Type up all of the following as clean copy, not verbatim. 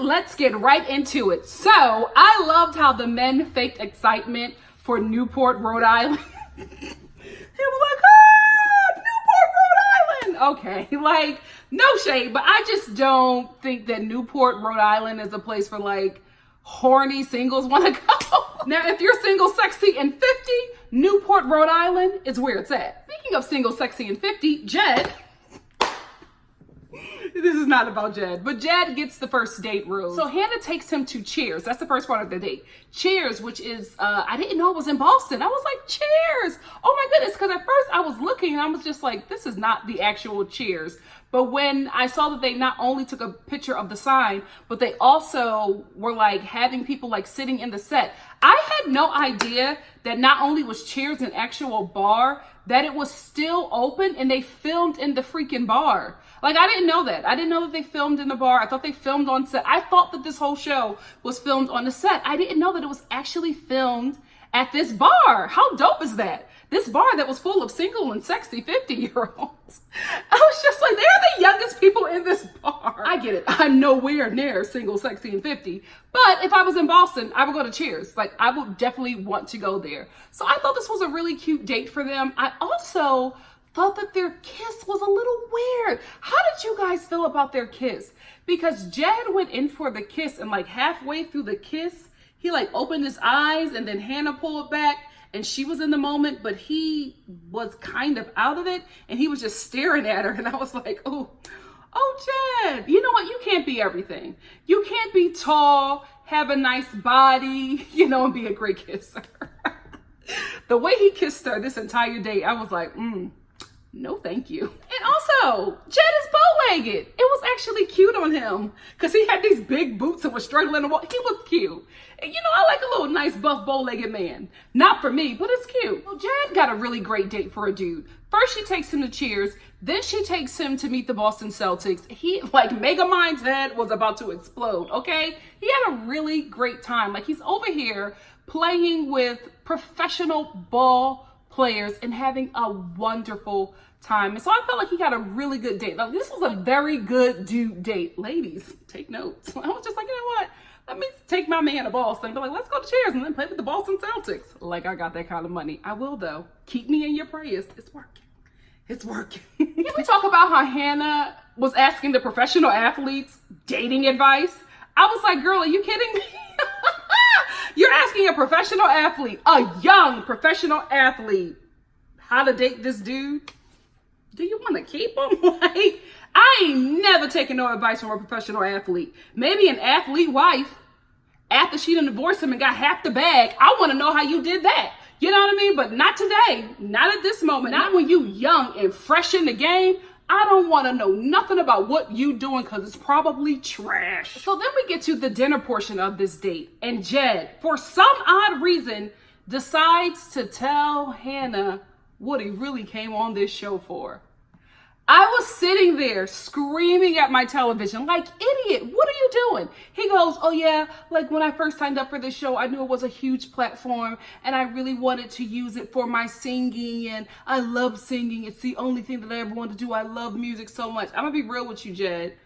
let's get right into it. So I loved how the men faked excitement for Newport, Rhode Island. He was like, Newport, Rhode Island. Okay, like, no shade, but I just don't think that Newport, Rhode Island is a place for like horny singles want to go. Now, if you're single, sexy, and 50, Newport, Rhode Island is where it's at. Speaking of single, sexy, and 50, Jed. This is not about Jed, but Jed gets the first date rose. So Hannah takes him to Cheers. That's the first part of the date. Cheers, which is, I didn't know it was in Boston. I was like, Cheers. Oh my goodness. Because at first I was looking and I was just like, this is not the actual Cheers. But when I saw that they not only took a picture of the sign, but they also were like having people like sitting in the set. I had no idea that not only was Cheers an actual bar, that it was still open and they filmed in the freaking bar. Like, I didn't know that. I didn't know that they filmed in the bar. I thought they filmed on set. I thought that this whole show was filmed on the set. I didn't know that it was actually filmed at this bar. How dope is that? This bar that was full of single and sexy 50-year-olds. I was just like, they're the youngest people in this bar. I get it. I'm nowhere near single, sexy, and 50. But if I was in Boston, I would go to Cheers. Like, I would definitely want to go there. So I thought this was a really cute date for them. I also thought that their kiss was a little weird. How did you guys feel about their kiss? Because Jed went in for the kiss and like halfway through the kiss, he like opened his eyes and then Hannah pulled back and she was in the moment, but he was kind of out of it and he was just staring at her. And I was like, oh, Jed, you know what? You can't be everything. You can't be tall, have a nice body, and be a great kisser. The way he kissed her this entire day, I was like, no, thank you. And also, Jed is bow-legged. It was actually cute on him because he had these big boots and was struggling to walk. He was cute. And I like a little nice buff bow-legged man. Not for me, but it's cute. Well, Jed got a really great date for a dude. First, she takes him to Cheers. Then she takes him to meet the Boston Celtics. He, like, Megamind's head was about to explode, okay? He had a really great time. Like, he's over here playing with professional ball players and having a wonderful time. And so I felt like he got a really good date. Like, this was a very good dude date. Ladies, take notes. I was just like, you know what? Let me take my man to Boston. Be like, let's go to Cheers and then play with the Boston Celtics. Like, I got that kind of money. I will, though. Keep me in your prayers. It's working. It's working. Can we talk about how Hannah was asking the professional athletes dating advice? I was like, girl, are you kidding me? You're asking a professional athlete, a young professional athlete, how to date this dude? Do you want to keep him? Like, I ain't never taken no advice from a professional athlete. Maybe an athlete wife, after she done divorced him and got half the bag. I want to know how you did that. You know what I mean? But not today. Not at this moment. Not when you young and fresh in the game. I don't want to know nothing about what you doing because it's probably trash. So then we get to the dinner portion of this date. And Jed, for some odd reason, decides to tell Hannah what he really came on this show for. I was sitting there screaming at my television like, idiot, what are you doing? He goes, oh yeah, like when I first signed up for this show, I knew it was a huge platform and I really wanted to use it for my singing and I love singing. It's the only thing that I ever wanted to do. I love music so much. I'm gonna be real with you, Jed.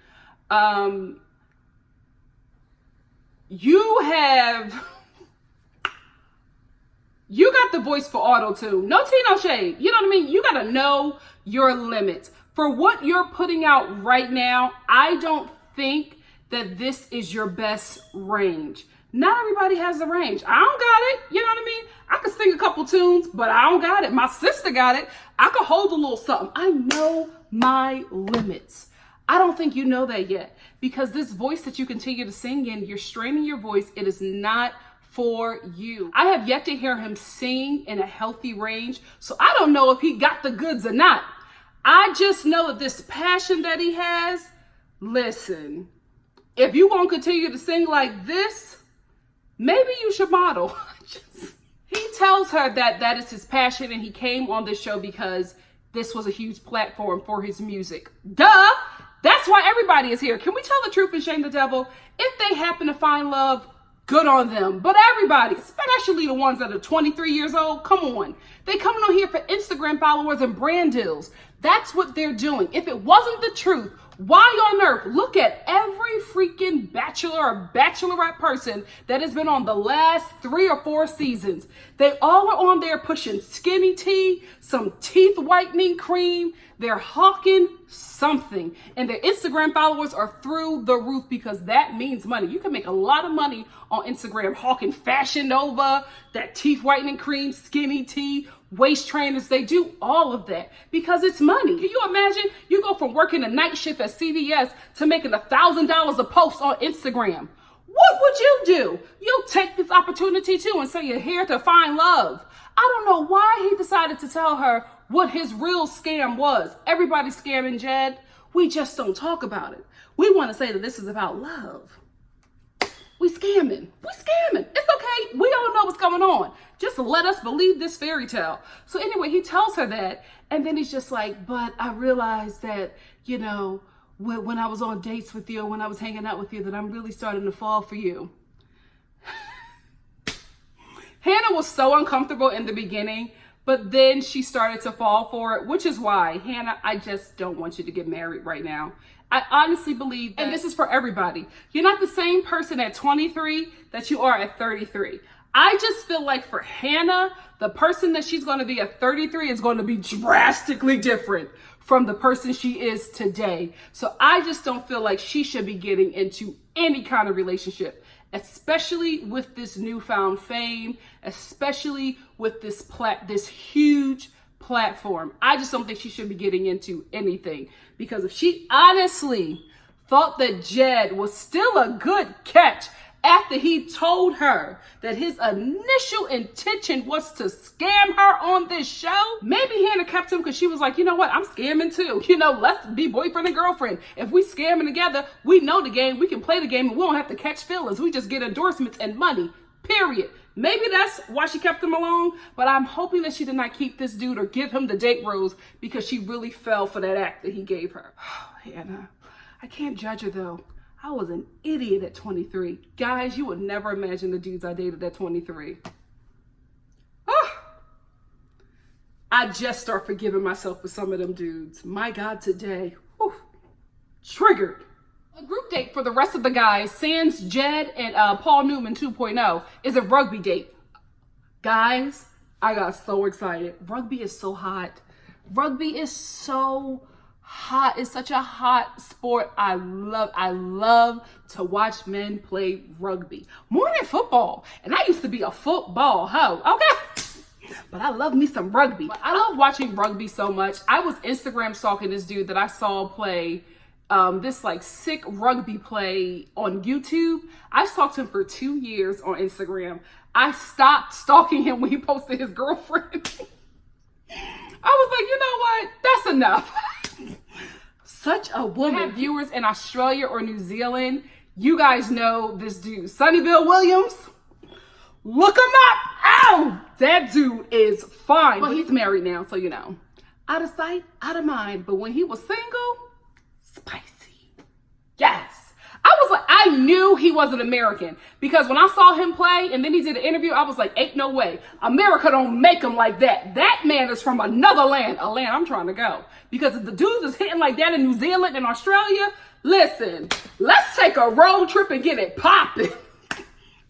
You got the voice for auto-tune. No tea, no shade. You know what I mean? You gotta know your limits. For what you're putting out right now, I don't think that this is your best range. Not everybody has the range. I don't got it. You know what I mean? I could sing a couple tunes, but I don't got it. My sister got it. I could hold a little something. I know my limits. I don't think you know that yet because this voice that you continue to sing in, you're straining your voice. It is not for you. I have yet to hear him sing in a healthy range, so I don't know if he got the goods or not. I just know that this passion that he has, listen, if you won't continue to sing like this, maybe you should model. He tells her that that is his passion and he came on this show because this was a huge platform for his music. Duh! That's why everybody is here. Can we tell the truth and shame the devil? If they happen to find love, good on them. But everybody, especially the ones that are 23 years old, come on. They coming on here for Instagram followers and brand deals. That's what they're doing. If it wasn't the truth, Why on earth? Look at every freaking bachelor or bachelorette person that has been on the last 3 or 4 seasons. They all are on there pushing skinny tea, some teeth whitening cream. They're hawking something. And their Instagram followers are through the roof because that means money. You can make a lot of money on Instagram hawking Fashion Nova, that teeth whitening cream, skinny tea, waist trainers. They do all of that because it's money. Can you imagine? You go from working a night shift at CVS to making $1,000 a post on Instagram. What would you do? You'll take this opportunity too and say you're here to find love. I don't know why he decided to tell her what his real scam was. Everybody's scamming Jed. We just don't talk about it. We want to say that this is about love. We scamming. It's okay. We all know what's going on. Just let us believe this fairy tale. So anyway, he tells her that. And then he's just like, but I realized that, you know, when I was on dates with you, when I was hanging out with you, that I'm really starting to fall for you. Hannah was so uncomfortable in the beginning, but then she started to fall for it, which is why, Hannah, I just don't want you to get married right now. I honestly believe that, and this is for everybody, you're not the same person at 23 that you are at 33. I just feel like for Hannah, the person that she's going to be at 33 is going to be drastically different from the person she is today. So I just don't feel like she should be getting into any kind of relationship, especially with this newfound fame, especially with this huge platform. I just don't think she should be getting into anything, because if she honestly thought that Jed was still a good catch after he told her that his initial intention was to scam her on this show, maybe Hannah kept him because she was like, you know what, I'm scamming too. You know, let's be boyfriend and girlfriend. If we scamming together, we know the game, we can play the game, and we don't have to catch feelings. We just get endorsements and money, period. Maybe that's why she kept him along, but I'm hoping that she did not keep this dude or give him the date rose because she really fell for that act that he gave her. Hannah, I can't judge her though. I was an idiot at 23. Guys, you would never imagine the dudes I dated at 23. I just start forgiving myself for some of them dudes. My God, today, triggered. A group date for the rest of the guys, sans Jed and Paul Newman 2.0, is a rugby date. Guys, I got so excited. Rugby is so hot. Rugby is so hot. It's such a hot sport. I love to watch men play rugby more than football. And I used to be a football hoe, okay? But I love me some rugby. I love watching rugby so much. I was Instagram stalking this dude that I saw play this like sick rugby play on YouTube. I stalked him for 2 years on Instagram. I stopped stalking him when he posted his girlfriend. I was like, you know what? That's enough. Such a woman. Viewers in Australia or New Zealand, you guys know this dude, Sunnyville Williams. Look him up. Ow! That dude is fine. Well, he's married now, so you know. Out of sight, out of mind. But when he was single, spicy. Yes. I was like, I knew he wasn't American because when I saw him play and then he did an interview, I was like, ain't no way. America don't make him like that. That man is from another land, a land I'm trying to go. Because if the dudes is hitting like that in New Zealand and Australia, listen, let's take a road trip and get it popping.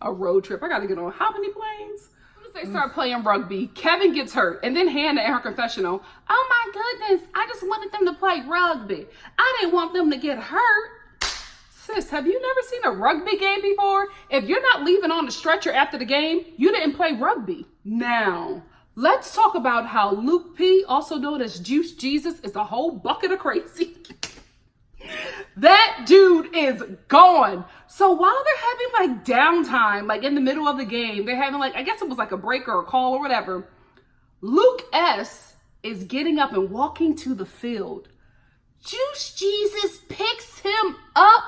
A road trip. I got to get on how many planes? They start playing rugby. Kevin gets hurt. And then Hannah in her confessional, oh my goodness, I just wanted them to play rugby. I didn't want them to get hurt. Sis, have you never seen a rugby game before? If you're not leaving on the stretcher after the game, you didn't play rugby. Now, let's talk about how Luke P, also known as Juice Jesus, is a whole bucket of crazy. That dude is gone. So while they're having like downtime, like in the middle of the game, they're having like, I guess it was like a break or a call or whatever. Luke S is getting up and walking to the field. Juice Jesus picks him up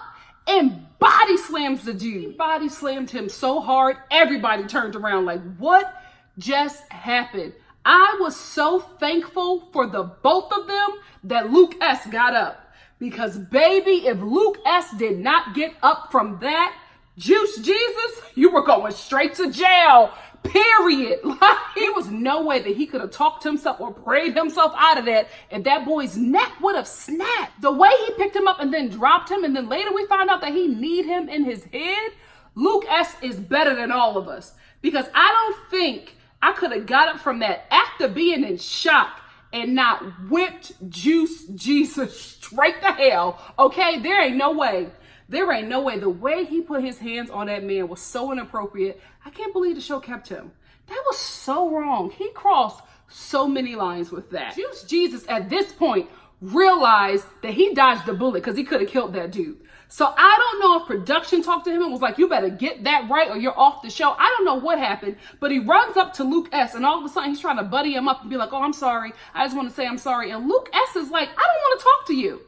and body slams the dude. He body slammed him so hard, everybody turned around like, what just happened? I was so thankful for the both of them that Luke S got up. Because baby, if Luke S did not get up from that, Juice Jesus, you were going straight to jail. period. Like, there was no way that he could have talked himself or prayed himself out of that, and that boy's neck would have snapped. The way he picked him up and then dropped him, and then later we found out that he kneed him in his head. Luke S is better than all of us, because I don't think I could have got up from that after being in shock and not whipped Juice Jesus straight to hell. Okay, there ain't no way. There ain't no way. The way he put his hands on that man was so inappropriate. I can't believe the show kept him. That was so wrong. He crossed so many lines with that. Juice Jesus at this point realized that he dodged a bullet because he could have killed that dude. So I don't know if production talked to him and was like, you better get that right or you're off the show. I don't know what happened, but he runs up to Luke S, and all of a sudden he's trying to buddy him up and be like, oh, I'm sorry. I just want to say I'm sorry. And Luke S is like, I don't want to talk to you.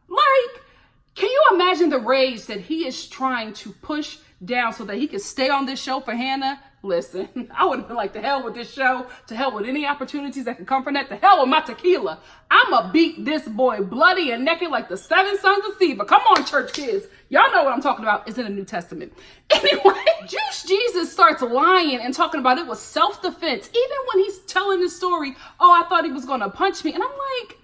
Like, can you imagine the rage that he is trying to push down so that he can stay on this show for Hannah? Listen, I would have been like, to hell with this show, to hell with any opportunities that can come from that, to hell with my tequila. I'ma beat this boy bloody and naked like the 7 sons of Sceva. Come on, church kids. Y'all know what I'm talking about. It's in the New Testament. Anyway, Juice Jesus starts lying and talking about it was self-defense. Even when he's telling this story, oh, I thought he was gonna punch me. And I'm like,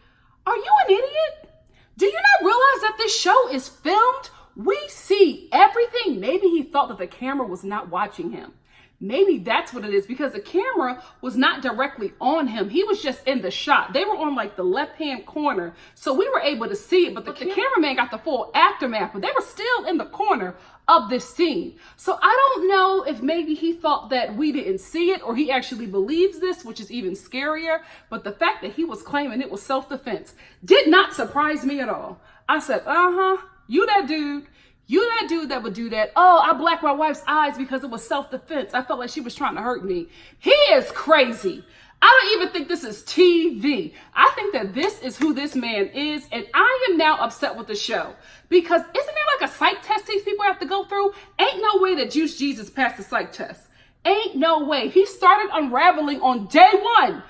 are you an idiot? Do you not realize that this show is filmed? We see everything. Maybe he thought that the camera was not watching him. Maybe that's what it is, because the camera was not directly on him. He was just in the shot. They were on like the left-hand corner, so we were able to see it, but the cameraman got the full aftermath, but they were still in the corner of this scene. So I don't know if maybe he thought that we didn't see it, or he actually believes this, which is even scarier. But the fact that he was claiming it was self-defense did not surprise me at all. I said, you that dude. You that dude that would do that. Oh, I blacked my wife's eyes because it was self-defense. I felt like she was trying to hurt me. He is crazy. I don't even think this is TV. I think that this is who this man is. And I am now upset with the show. Because isn't there like a psych test these people have to go through? Ain't no way that Juice Jesus passed the psych test. Ain't no way. He started unraveling on day one.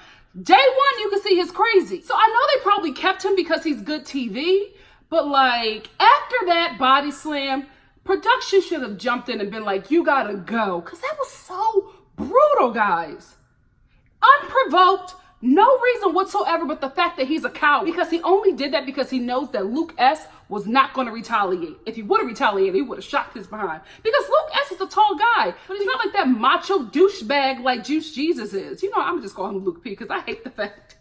Day one, you can see he's crazy. So I know they probably kept him because he's good TV. But like, after that body slam, production should have jumped in and been like, you gotta go. Because that was so brutal, guys. Unprovoked, no reason whatsoever but the fact that he's a coward. Because he only did that because he knows that Luke S was not going to retaliate. If he would have retaliated, he would have shocked his behind. Because Luke S is a tall guy, but he's not like that macho douchebag like Juice Jesus is. You know, I'm just calling him Luke P because I hate the fact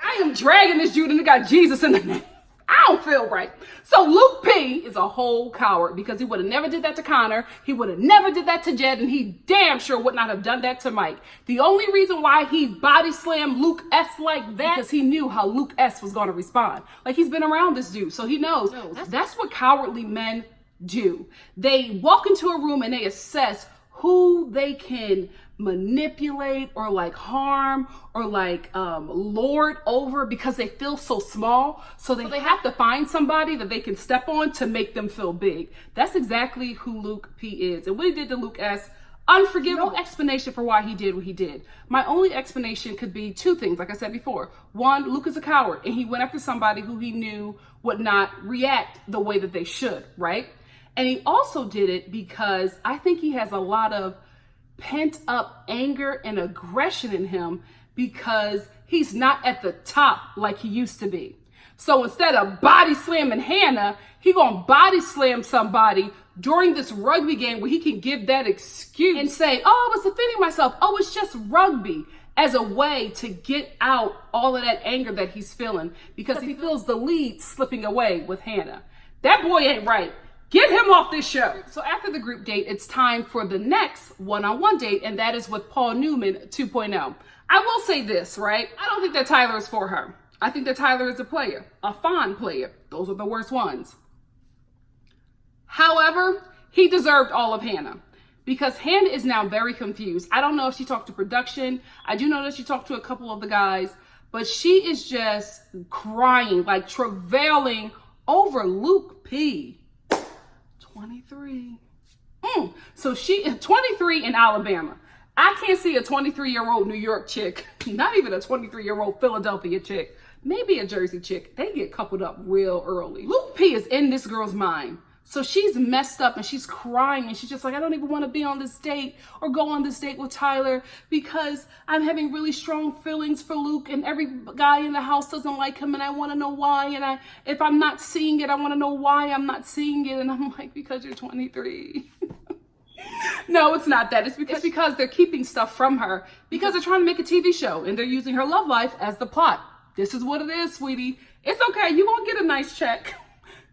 I am dragging this dude and it got Jesus in the name. I don't feel right. So Luke P is a whole coward because he would have never did that to Connor. He would have never did that to Jed, and he damn sure would not have done that to Mike. The only reason why he body slammed Luke S like that because he knew how Luke S was going to respond. Like, he's been around this dude, so he knows. That's what cowardly men do. They walk into a room and they assess who they can manipulate or like harm or like lord over because they feel so small. So they have to find somebody that they can step on to make them feel big. That's exactly who Luke P is. And what he did to Luke S, unforgivable. No explanation for why he did what he did. My only explanation could be two things, like I said before. One, Luke is a coward and he went after somebody who he knew would not react the way that they should, right? And he also did it because I think he has a lot of pent up anger and aggression in him because he's not at the top like he used to be. So instead of body slamming Hannah, he gonna body slam somebody during this rugby game where he can give that excuse and say, oh, I was defending myself. Oh, it's just rugby, as a way to get out all of that anger that he's feeling because he feels the lead slipping away with Hannah. That boy ain't right. Get him off this show. So after the group date, it's time for the next one-on-one date, and that is with Paul Newman 2.0. I will say this, right? I don't think that Tyler is for her. I think that Tyler is a player, a fine player. Those are the worst ones. However, he deserved all of Hannah because Hannah is now very confused. I don't know if she talked to production. I do know that she talked to a couple of the guys, but she is just crying, like travailing over Luke P. 23. So she is 23 in Alabama. I can't see a 23-year-old New York chick, not even a 23-year-old Philadelphia chick, maybe a Jersey chick. They get coupled up real early. Luke P is in this girl's mind. So she's messed up and she's crying and she's just like, I don't even want to be on this date or go on this date with Tyler because I'm having really strong feelings for Luke and every guy in the house doesn't like him and I want to know why. And if I'm not seeing it, I want to know why I'm not seeing it. And I'm like, because you're 23. No, it's not that. It's because they're keeping stuff from her because they're trying to make a TV show and they're using her love life as the plot. This is what it is, sweetie. It's okay. You're going to get a nice check.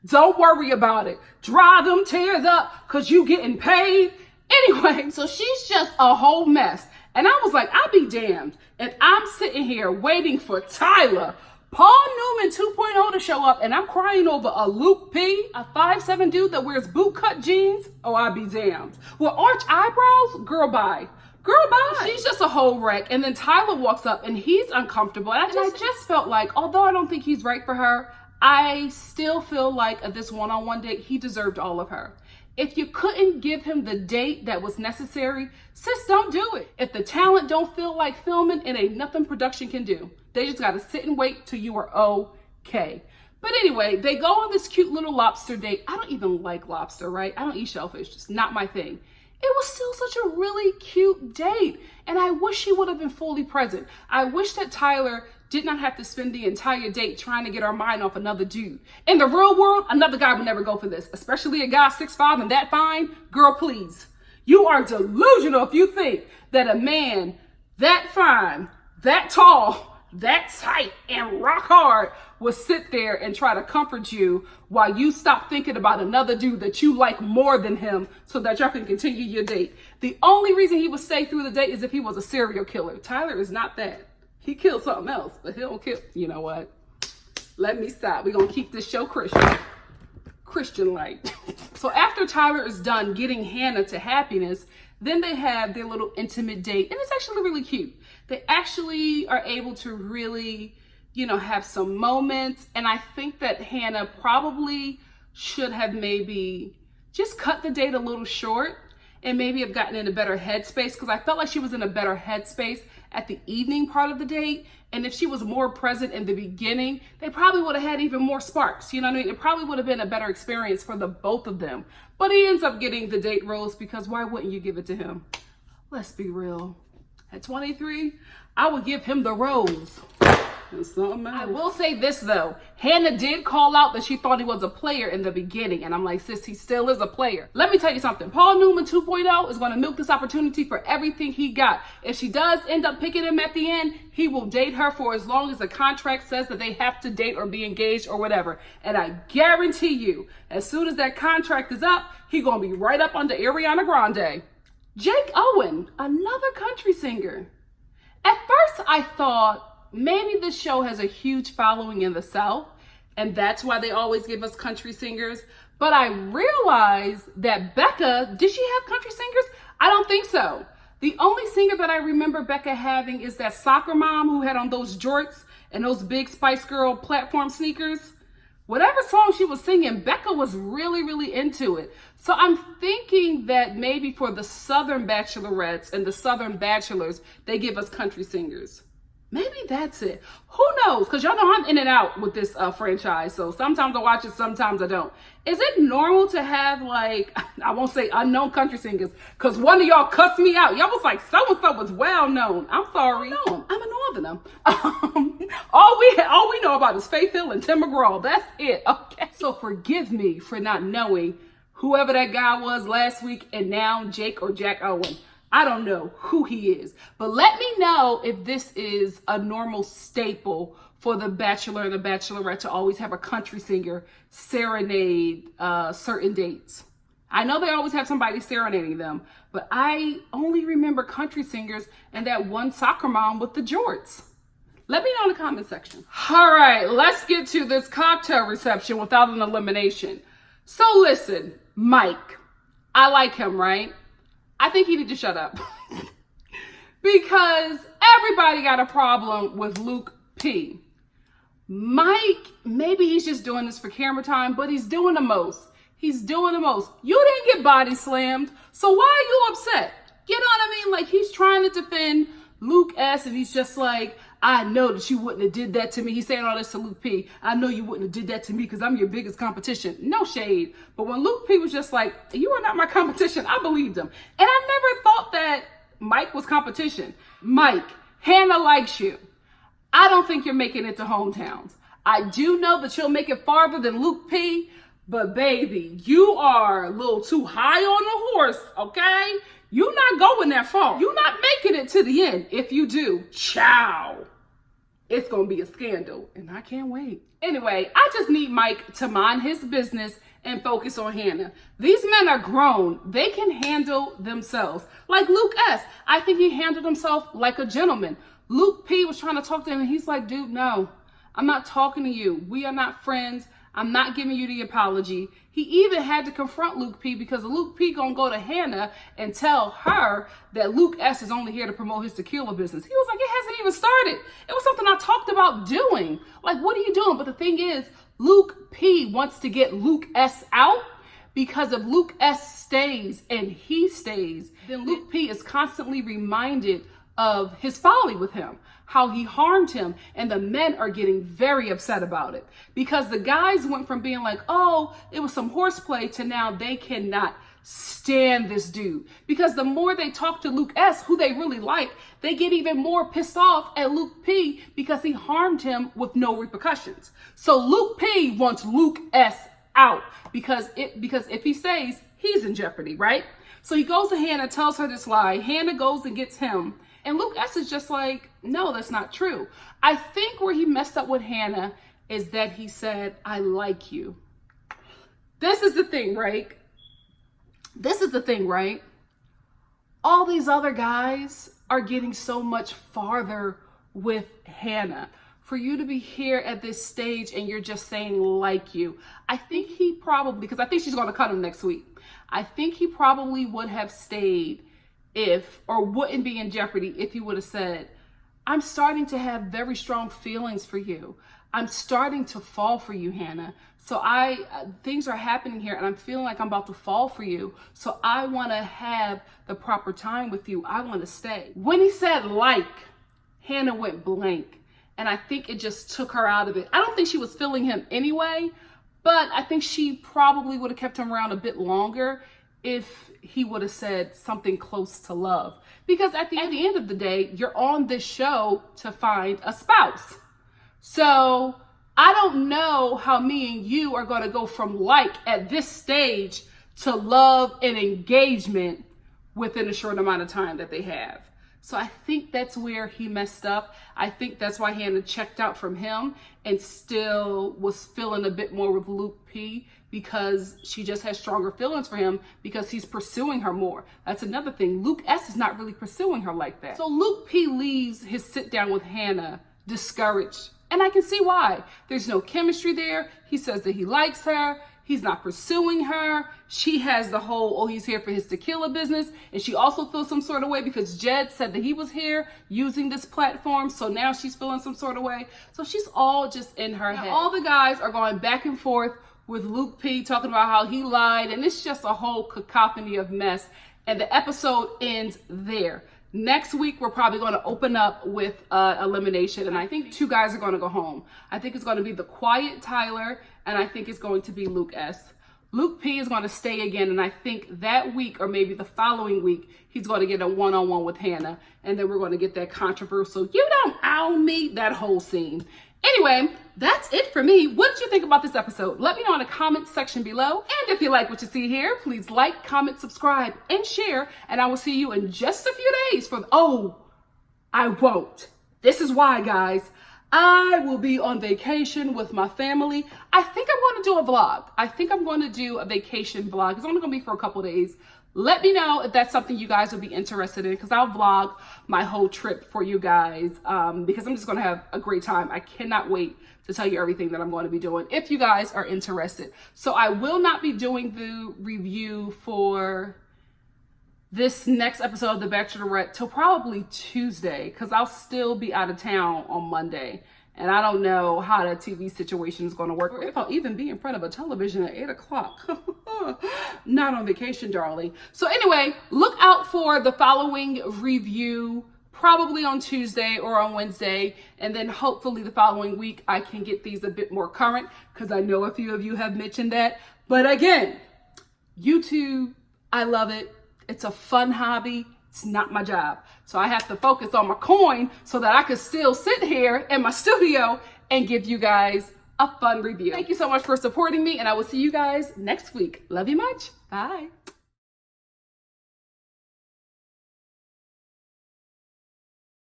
Don't worry about it. Dry them tears up because you getting paid. Anyway, so she's just a whole mess. And I was like, I'll be damned. And I'm sitting here waiting for Tyler, Paul Newman 2.0 to show up. And I'm crying over a Luke P, a 5'7" dude that wears bootcut jeans. Oh, I'll be damned. With arch eyebrows, girl, bye. Girl, bye. She's just a whole wreck. And then Tyler walks up and he's uncomfortable. And I just felt like, although I don't think he's right for her, I still feel like at this one-on-one date, he deserved all of her. If you couldn't give him the date that was necessary, sis, don't do it. If the talent don't feel like filming, it ain't nothing production can do. They just got to sit and wait till you are okay. But anyway, they go on this cute little lobster date. I don't even like lobster, right? I don't eat shellfish. It's not my thing. It was still such a really cute date. And I wish he would have been fully present. I wish that Tyler did not have to spend the entire date trying to get our mind off another dude. In the real world, another guy would never go for this, especially a guy 6'5" and that fine. Girl, please. You are delusional if you think that a man that fine, that tall, that tight, and rock hard will sit there and try to comfort you while you stop thinking about another dude that you like more than him so that y'all can continue your date. The only reason he would stay through the date is if he was a serial killer. Tyler is not that. He killed something else, but he don't kill. You know what? Let me stop. We're going to keep this show Christian-like. So after Tyler is done getting Hannah to happiness, then they have their little intimate date. And it's actually really cute. They actually are able to really, have some moments. And I think that Hannah probably should have maybe just cut the date a little short and maybe have gotten in a better headspace, because I felt like she was in a better headspace at the evening part of the date. And if she was more present in the beginning, they probably would have had even more sparks. You know what I mean? It probably would have been a better experience for the both of them. But he ends up getting the date rose because why wouldn't you give it to him? Let's be real. At 23, I would give him the rose. I will say this though, Hannah did call out that she thought he was a player in the beginning, and I'm like, sis, he still is a player. Let me tell you something, Paul Newman 2.0 is going to milk this opportunity for everything he got. If she does end up picking him at the end, he will date her for as long as the contract says that they have to date or be engaged or whatever. And I guarantee you, as soon as that contract is up, he's going to be right up under Ariana Grande. Jake Owen, another country singer. At first I thought, maybe this show has a huge following in the South, and that's why they always give us country singers. But I realized that Becca, did she have country singers? I don't think so. The only singer that I remember Becca having is that soccer mom who had on those jorts and those big Spice Girl platform sneakers. Whatever song she was singing, Becca was really, really into it. So I'm thinking that maybe for the Southern Bachelorettes and the Southern Bachelors, they give us country singers. Maybe that's it. Who knows? Because y'all know I'm in and out with this franchise. So sometimes I watch it, sometimes I don't. Is it normal to have, like, I won't say unknown country singers, because one of y'all cussed me out. Y'all was like, so-and-so was well known. I'm sorry. No, I'm a northerner. All we know about is Faith Hill and Tim McGraw. That's it. Okay. So forgive me for not knowing whoever that guy was last week and now Jake or Jack Owen. I don't know who he is, but let me know if this is a normal staple for the Bachelor and the Bachelorette to always have a country singer serenade certain dates. I know they always have somebody serenading them, but I only remember country singers and that one soccer mom with the jorts. Let me know in the comment section. All right, let's get to this cocktail reception without an elimination. So listen, Mike, I like him, right? I think he need to shut up because everybody got a problem with Luke P. Mike, maybe he's just doing this for camera time, but he's doing the most. He's doing the most. You didn't get body slammed, so why are you upset? You know what I mean? Like, he's trying to defend Luke S, and he's just like, I know that you wouldn't have did that to me. He's saying all this to Luke P. I know you wouldn't have did that to me because I'm your biggest competition. No shade. But when Luke P was just like, you are not my competition, I believed him. And I never thought that Mike was competition. Mike, Hannah likes you. I don't think you're making it to hometowns. I do know that you'll make it farther than Luke P, but baby, you are a little too high on the horse, okay? You're not going that far. You're not making it to the end. If you do, ciao. It's going to be a scandal, and I can't wait. Anyway, I just need Mike to mind his business and focus on Hannah. These men are grown. They can handle themselves. Like Luke S. I think he handled himself like a gentleman. Luke P was trying to talk to him, and he's like, dude, no, I'm not talking to you. We are not friends. I'm not giving you the apology. He even had to confront Luke P because Luke P gonna go to Hannah and tell her that Luke S is only here to promote his tequila business. He was like, it hasn't even started. It was something I talked about doing. Like, what are you doing? But the thing is, Luke P wants to get Luke S out because if Luke S stays and he stays, then Luke P is constantly reminded of his folly with him, how he harmed him, and the men are getting very upset about it because the guys went from being like, oh, it was some horseplay to now they cannot stand this dude because the more they talk to Luke S, who they really like, they get even more pissed off at Luke P because he harmed him with no repercussions. So Luke P wants Luke S out because if he stays, he's in jeopardy, right? So he goes to Hannah, tells her this lie. Hannah goes and gets him. And Luke S is just like, no, that's not true. I think where he messed up with Hannah is that he said, I like you. This is the thing, right? All these other guys are getting so much farther with Hannah. For you to be here at this stage and you're just saying like you. I think he probably, because I think she's going to cut him next week. I think he probably would have stayed or wouldn't be in jeopardy if he would have said, I'm starting to have very strong feelings for you. I'm starting to fall for you, Hannah. So things are happening here and I'm feeling like I'm about to fall for you. So I want to have the proper time with you. I want to stay. When he said like, Hannah went blank. And I think it just took her out of it. I don't think she was feeling him anyway, but I think she probably would have kept him around a bit longer if he would have said something close to love. Because at the end of the day, you're on this show to find a spouse. So I don't know how me and you are going to go from like at this stage to love and engagement within a short amount of time that they have. So I think that's where he messed up. I think that's why Hannah checked out from him and still was feeling a bit more with Luke P because she just has stronger feelings for him because he's pursuing her more. That's another thing. Luke S is not really pursuing her like that. So Luke P leaves his sit down with Hannah discouraged. And I can see why. There's no chemistry there. He says that he likes her. He's not pursuing her. She has the whole, oh, he's here for his tequila business. And she also feels some sort of way because Jed said that he was here using this platform. So now she's feeling some sort of way. So she's all just in her head. All the guys are going back and forth with Luke P talking about how he lied. And it's just a whole cacophony of mess. And the episode ends there. Next week, we're probably going to open up with elimination. And I think 2 guys are going to go home. I think it's going to be the quiet Tyler. And I think it's going to be Luke S. Luke P is going to stay again. And I think that week or maybe the following week, he's going to get a one-on-one with Hannah. And then we're going to get that controversial, you don't own me, that whole scene. Anyway, that's it for me. What did you think about this episode? Let me know in the comment section below. And if you like what you see here, please like, comment, subscribe, and share. And I will see you in just a few days for, I won't. This is why, guys. I will be on vacation with my family. I think I'm going to do a vlog. I think I'm going to do a vacation vlog. It's only going to be for a couple days. Let me know if that's something you guys would be interested in because I'll vlog my whole trip for you guys because I'm just going to have a great time. I cannot wait to tell you everything that I'm going to be doing if you guys are interested. So I will not be doing the review for this next episode of The Bachelorette till probably Tuesday because I'll still be out of town on Monday. And I don't know how that TV situation is going to work or if I'll even be in front of a television at 8 o'clock. Not on vacation, darling. So anyway, look out for the following review probably on Tuesday or on Wednesday. And then hopefully the following week, I can get these a bit more current because I know a few of you have mentioned that. But again, YouTube, I love it. It's a fun hobby. It's not my job. So I have to focus on my coin so that I can still sit here in my studio and give you guys a fun review. Thank you so much for supporting me, and I will see you guys next week. Love you much. Bye.